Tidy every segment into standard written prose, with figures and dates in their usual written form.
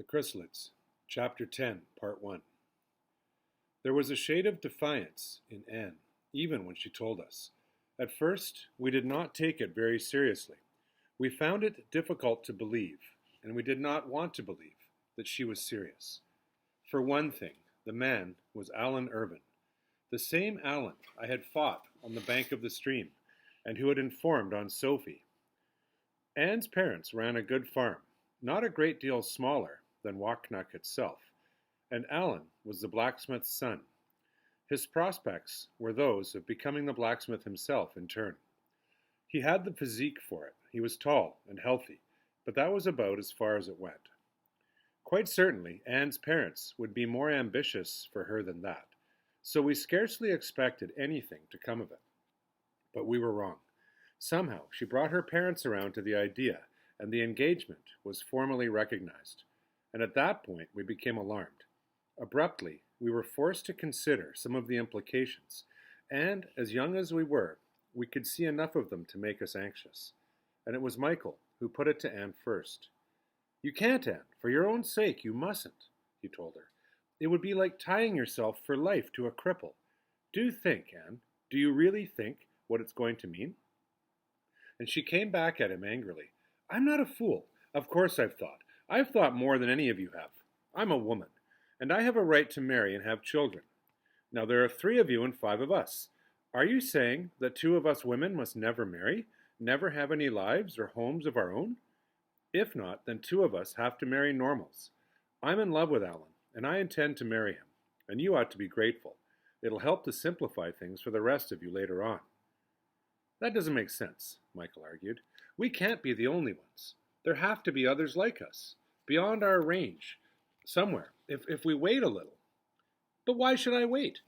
The Chrysalids, Chapter 10, Part 1. There was a shade of defiance in Anne, even when she told us. At first, we did not take it very seriously. We found it difficult to believe, and we did not want to believe, that she was serious. For one thing, the man was Alan Irvin, the same Alan I had fought on the bank of the stream, and who had informed on Sophie. Anne's parents ran a good farm, not a great deal smaller than Waughnock itself, and Alan was the blacksmith's son. His prospects were those of becoming the blacksmith himself in turn. He had the physique for it. He was tall and healthy, but that was about as far as it went. Quite certainly, Anne's parents would be more ambitious for her than that, so we scarcely expected anything to come of it. But we were wrong. Somehow, she brought her parents around to the idea, and the engagement was formally recognized. And at that point, we became alarmed. Abruptly, we were forced to consider some of the implications, and as young as we were, we could see enough of them to make us anxious. And it was Michael who put it to Anne first. "You can't, Anne. For your own sake, you mustn't," he told her. "It would be like tying yourself for life to a cripple. Do think, Anne. Do you really think what it's going to mean?" And she came back at him angrily. "I'm not a fool. Of course I've thought. I've thought more than any of you have. I'm a woman, and I have a right to marry and have children. Now there are 3 of you and 5 of us. Are you saying that 2 of us women must never marry, never have any lives or homes of our own? If not, then 2 of us have to marry normals. I'm in love with Alan, and I intend to marry him, and you ought to be grateful. It'll help to simplify things for the rest of you later on." "That doesn't make sense," Michael argued. "We can't be the only ones. There have to be others like us, beyond our range, somewhere, if we wait a little." "But why should I wait?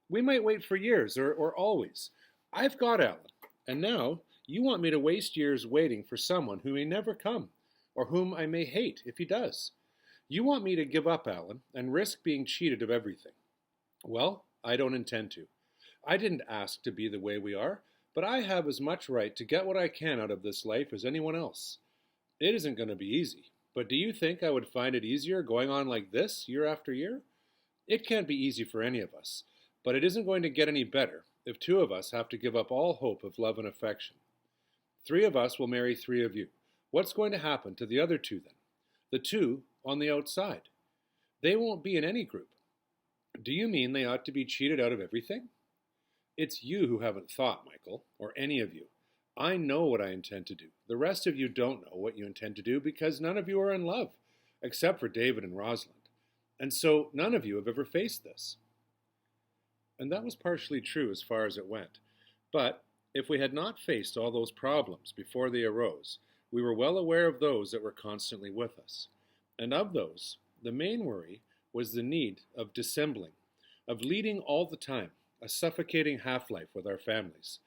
We might wait for years or always. I've got Alan, and now you want me to waste years waiting for someone who may never come, or whom I may hate if he does. You want me to give up Alan and risk being cheated of everything. Well, I don't intend to. I didn't ask to be the way we are, but I have as much right to get what I can out of this life as anyone else. It isn't going to be easy, but do you think I would find it easier going on like this year after year? It can't be easy for any of us, but it isn't going to get any better if 2 of us have to give up all hope of love and affection. 3 of us will marry 3 of you. What's going to happen to the other 2 then? The 2 on the outside. They won't be in any group. Do you mean they ought to be cheated out of everything? It's you who haven't thought, Michael, or any of you. I know what I intend to do. The rest of you don't know what you intend to do because none of you are in love, except for David and Rosalind. And so none of you have ever faced this." And that was partially true as far as it went. But if we had not faced all those problems before they arose, we were well aware of those that were constantly with us. And of those, the main worry was the need of dissembling, of leading all the time a suffocating half-life with our families.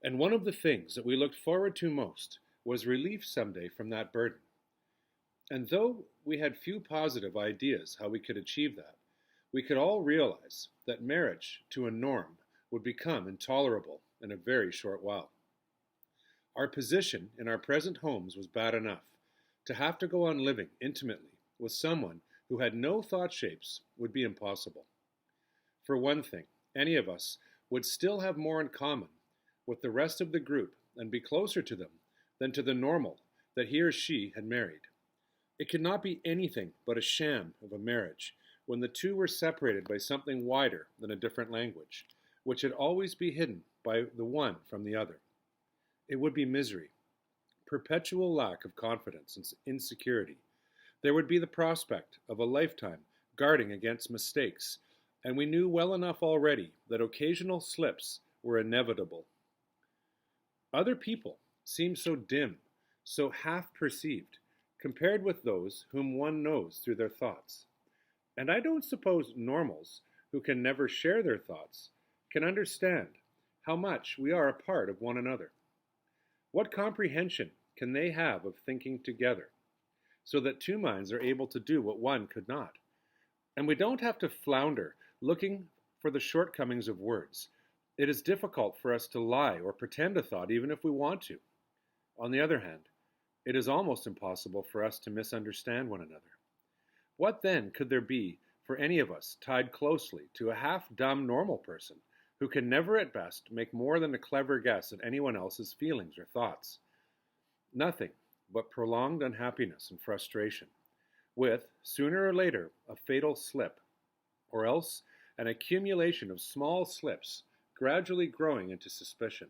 And one of the things that we looked forward to most was relief someday from that burden. And though we had few positive ideas how we could achieve that, we could all realize that marriage to a norm would become intolerable in a very short while. Our position in our present homes was bad enough. To have to go on living intimately with someone who had no thought shapes would be impossible. For one thing, any of us would still have more in common with the rest of the group and be closer to them than to the normal that he or she had married. It could not be anything but a sham of a marriage when the 2 were separated by something wider than a different language, which had always be hidden by the one from the other. It would be misery, perpetual lack of confidence and insecurity. There would be the prospect of a lifetime guarding against mistakes, and we knew well enough already that occasional slips were inevitable. Other people seem so dim, so half-perceived, compared with those whom one knows through their thoughts. And I don't suppose normals, who can never share their thoughts, can understand how much we are a part of one another. What comprehension can they have of thinking together, so that 2 minds are able to do what one could not? And we don't have to flounder looking for the shortcomings of words. It is difficult for us to lie or pretend a thought even if we want to. On the other hand, it is almost impossible for us to misunderstand one another. What then could there be for any of us tied closely to a half-dumb normal person who can never at best make more than a clever guess at anyone else's feelings or thoughts? Nothing but prolonged unhappiness and frustration, with, sooner or later, a fatal slip, or else an accumulation of small slips gradually growing into suspicion.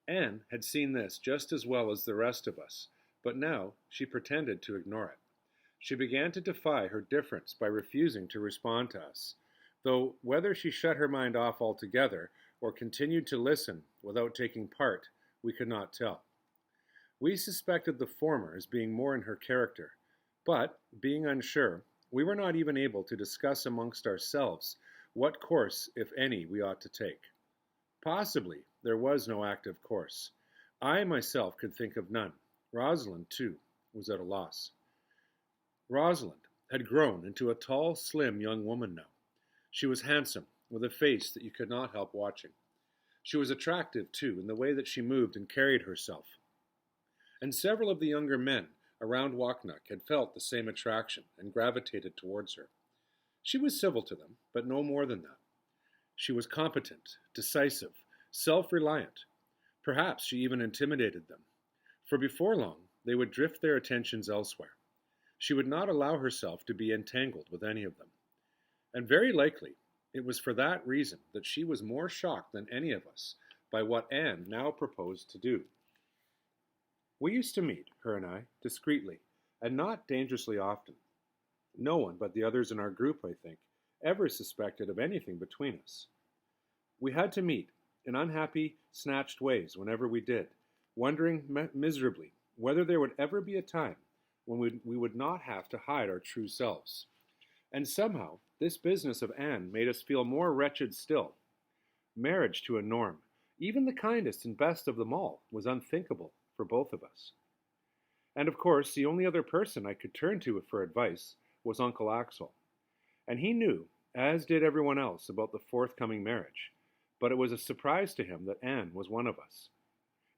Anne had seen this just as well as the rest of us, but now she pretended to ignore it. She began to defy her difference by refusing to respond to us, though whether she shut her mind off altogether or continued to listen without taking part, we could not tell. We suspected the former as being more in her character, but, being unsure, we were not even able to discuss amongst ourselves what course, if any, we ought to take. Possibly there was no active course. I myself could think of none. Rosalind, too, was at a loss. Rosalind had grown into a tall, slim young woman now. She was handsome, with a face that you could not help watching. She was attractive, too, in the way that she moved and carried herself. And several of the younger men around Wauchnock had felt the same attraction and gravitated towards her. She was civil to them, but no more than that. She was competent, decisive, self-reliant. Perhaps she even intimidated them, for before long they would drift their attentions elsewhere. She would not allow herself to be entangled with any of them. And very likely it was for that reason that she was more shocked than any of us by what Anne now proposed to do. We used to meet, her and I, discreetly, and not dangerously often. No one but the others in our group, I think, ever suspected of anything between us. We had to meet in unhappy, snatched ways whenever we did, wondering miserably whether there would ever be a time when we would not have to hide our true selves. And somehow, this business of Anne made us feel more wretched still. Marriage to a Norm, even the kindest and best of them all, was unthinkable for both of us. And of course, the only other person I could turn to for advice was Uncle Axel. And he knew, as did everyone else, about the forthcoming marriage, but it was a surprise to him that Anne was one of us,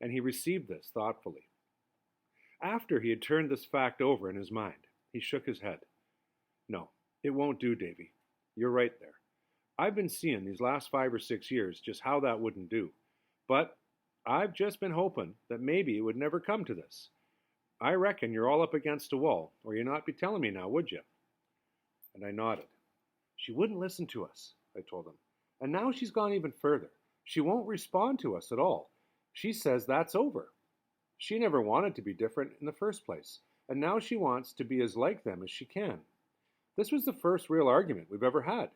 and he received this thoughtfully. After he had turned this fact over in his mind, he shook his head. "No, it won't do, Davy. You're right there. I've been seeing these last 5 or 6 years just how that wouldn't do, but I've just been hoping that maybe it would never come to this. I reckon you're all up against a wall, or you'd not be telling me now, would you?" And I nodded. "She wouldn't listen to us," I told him. "And now she's gone even further. She won't respond to us at all. She says that's over. She never wanted to be different in the first place, and now she wants to be as like them as she can. This was the first real argument we've ever had.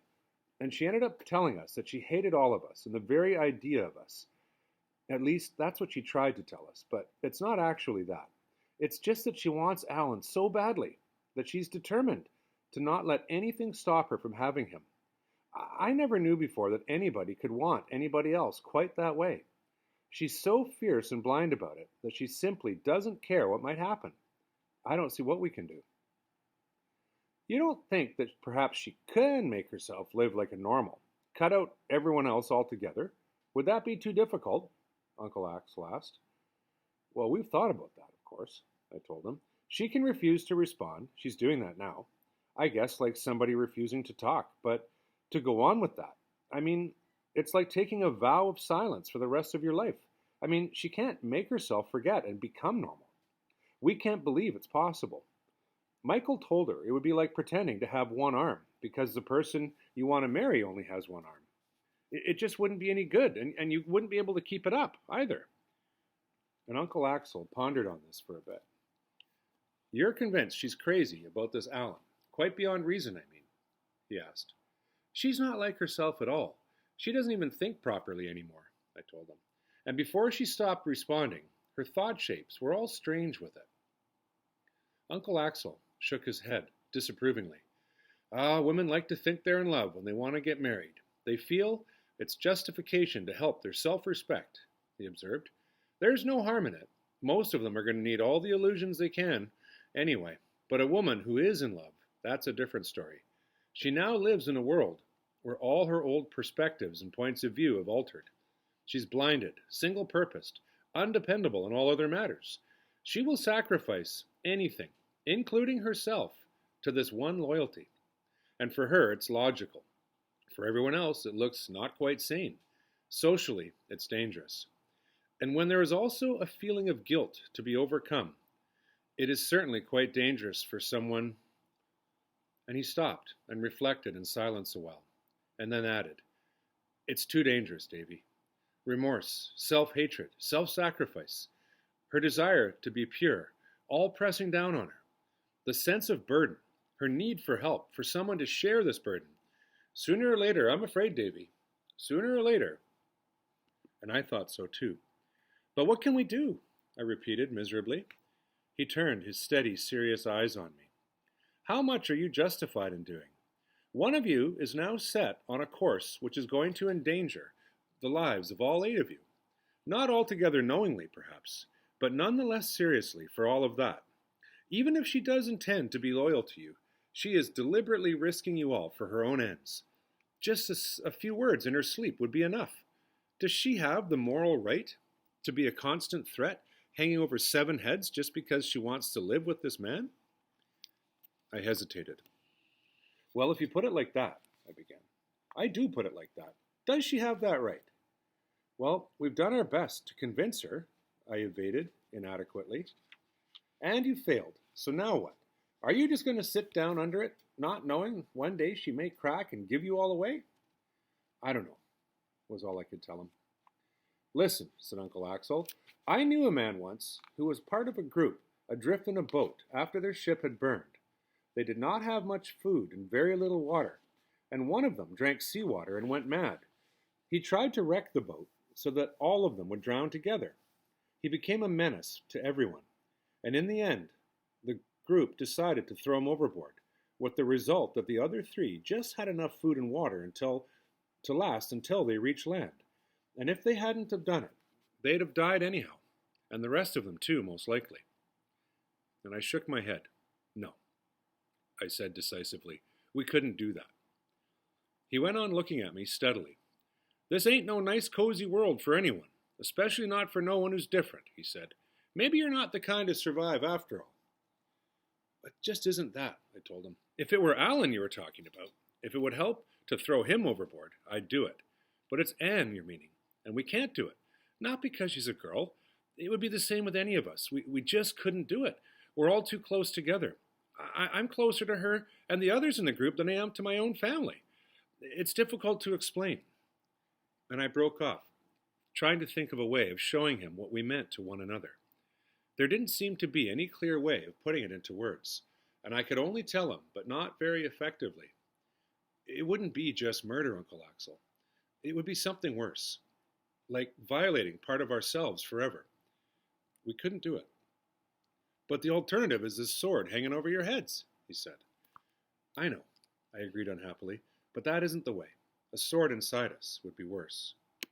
And she ended up telling us that she hated all of us and the very idea of us. At least, that's what she tried to tell us, but it's not actually that. It's just that she wants Alan so badly that she's determined to not let anything stop her from having him. I never knew before that anybody could want anybody else quite that way. She's so fierce and blind about it that she simply doesn't care what might happen. I don't see what we can do." "You don't think that perhaps she can make herself live like a normal, cut out everyone else altogether? Would that be too difficult?" Uncle Axel asked. "Well, we've thought about that, of course," I told him. "She can refuse to respond. She's doing that now. I guess like somebody refusing to talk, but to go on with that, I mean, it's like taking a vow of silence for the rest of your life. I mean, she can't make herself forget and become normal. We can't believe it's possible. Michael told her it would be like pretending to have one arm because the person you want to marry only has one arm. It just wouldn't be any good, and you wouldn't be able to keep it up either." And Uncle Axel pondered on this for a bit. "You're convinced she's crazy about this Alan, quite beyond reason, I mean?" he asked. "She's not like herself at all. She doesn't even think properly anymore," I told him. "And before she stopped responding, her thought shapes were all strange with it." Uncle Axel shook his head disapprovingly. "Women like to think they're in love when they want to get married. They feel it's justification to help their self-respect," he observed. "There's no harm in it. Most of them are going to need all the illusions they can anyway. But a woman who is in love, that's a different story. She now lives in a world where all her old perspectives and points of view have altered. She's blinded, single-purposed, undependable in all other matters. She will sacrifice anything, including herself, to this one loyalty. And for her, it's logical. For everyone else, it looks not quite sane. Socially, it's dangerous. And when there is also a feeling of guilt to be overcome, it is certainly quite dangerous for someone. And he stopped and reflected in silence a while, and then added, "It's too dangerous, Davy. Remorse, self-hatred, self-sacrifice, her desire to be pure, all pressing down on her. The sense of burden, her need for help, for someone to share this burden. Sooner or later, I'm afraid, Davy, sooner or later." And I thought so too. "But what can we do?" I repeated miserably. He turned his steady, serious eyes on me. "How much are you justified in doing? One of you is now set on a course which is going to endanger the lives of all 8 of you. Not altogether knowingly, perhaps, but none the less seriously for all of that. Even if she does intend to be loyal to you, she is deliberately risking you all for her own ends. Just a few words in her sleep would be enough. Does she have the moral right to be a constant threat, hanging over 7 heads just because she wants to live with this man?" I hesitated. "Well, if you put it like that," I began. "I do put it like that. Does she have that right?" "Well, we've done our best to convince her," I evaded inadequately. "And you failed. So now what? Are you just going to sit down under it, not knowing one day she may crack and give you all away?" "I don't know," was all I could tell him. "Listen," said Uncle Axel, "I knew a man once who was part of a group adrift in a boat after their ship had burned. They did not have much food and very little water, and one of them drank seawater and went mad. He tried to wreck the boat so that all of them would drown together. He became a menace to everyone, and in the end, the group decided to throw him overboard, with the result that the other 3 just had enough food and water to last until they reached land. And if they hadn't have done it, they'd have died anyhow, and the rest of them too, most likely." And I shook my head. "No," I said decisively. "We couldn't do that." He went on looking at me steadily. "This ain't no nice cozy world for anyone, especially not for no one who's different," he said. "Maybe you're not the kind to survive after all." "It just isn't that," I told him. "If it were Alan you were talking about, if it would help to throw him overboard, I'd do it. But it's Anne you're meaning, and we can't do it. Not because she's a girl. It would be the same with any of us. We just couldn't do it. We're all too close together. I'm closer to her and the others in the group than I am to my own family. It's difficult to explain." And I broke off, trying to think of a way of showing him what we meant to one another. There didn't seem to be any clear way of putting it into words, and I could only tell him, but not very effectively. It wouldn't be just murder, Uncle Axel. It would be something worse, like violating part of ourselves forever. We couldn't do it. "But the alternative is this sword hanging over your heads," he said. "I know," I agreed unhappily, "but that isn't the way. A sword inside us would be worse."